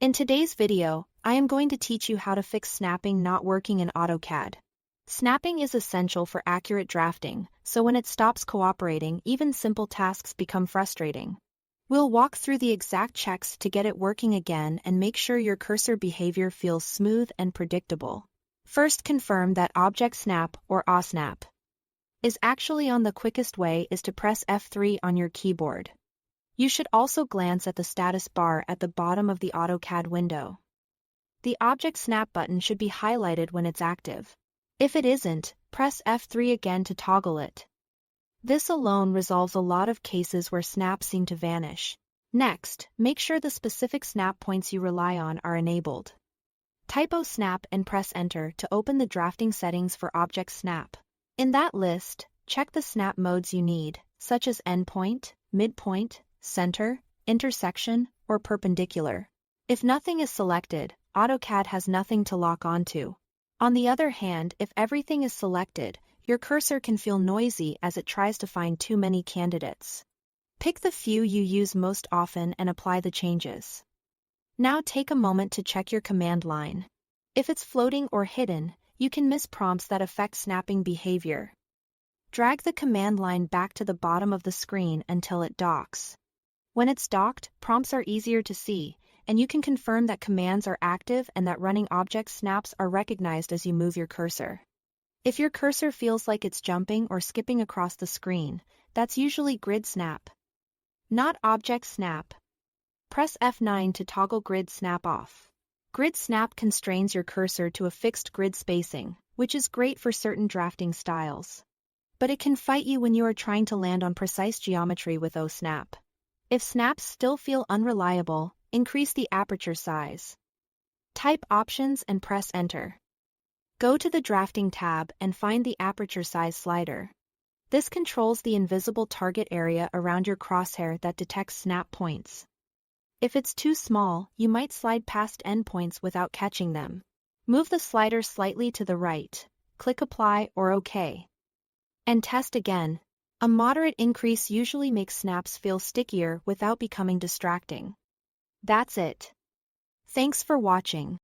In today's video, I am going to teach you how to fix snapping not working in AutoCAD. Snapping is essential for accurate drafting, so when it stops cooperating, even simple tasks become frustrating. We'll walk through the exact checks to get it working again and make sure your cursor behavior feels smooth and predictable. First, confirm that Object Snap or OSNAP is actually on. The quickest way is to press F3 on your keyboard. You should also glance at the status bar at the bottom of the AutoCAD window. The Object Snap button should be highlighted when it's active. If it isn't, press F3 again to toggle it. This alone resolves a lot of cases where snaps seem to vanish. Next, make sure the specific snap points you rely on are enabled. Type OSNAP and press Enter to open the drafting settings for Object Snap. In that list, check the snap modes you need, such as endpoint, midpoint, center, intersection, or perpendicular. If nothing is selected, AutoCAD has nothing to lock onto. On the other hand, if everything is selected, your cursor can feel noisy as it tries to find too many candidates. Pick the few you use most often and apply the changes. Now take a moment to check your command line. If it's floating or hidden, you can miss prompts that affect snapping behavior. Drag the command line back to the bottom of the screen until it docks. When it's docked, prompts are easier to see, and you can confirm that commands are active and that running object snaps are recognized as you move your cursor. If your cursor feels like it's jumping or skipping across the screen, that's usually grid snap, not object snap. Press F9 to toggle grid snap off. Grid snap constrains your cursor to a fixed grid spacing, which is great for certain drafting styles. But it can fight you when you are trying to land on precise geometry with OSNAP. If snaps still feel unreliable, increase the aperture size. Type Options and press Enter. Go to the Drafting tab and find the aperture size slider. This controls the invisible target area around your crosshair that detects snap points. If it's too small, you might slide past endpoints without catching them. Move the slider slightly to the right, click Apply or OK. And test again. A moderate increase usually makes snaps feel stickier without becoming distracting. That's it. Thanks for watching.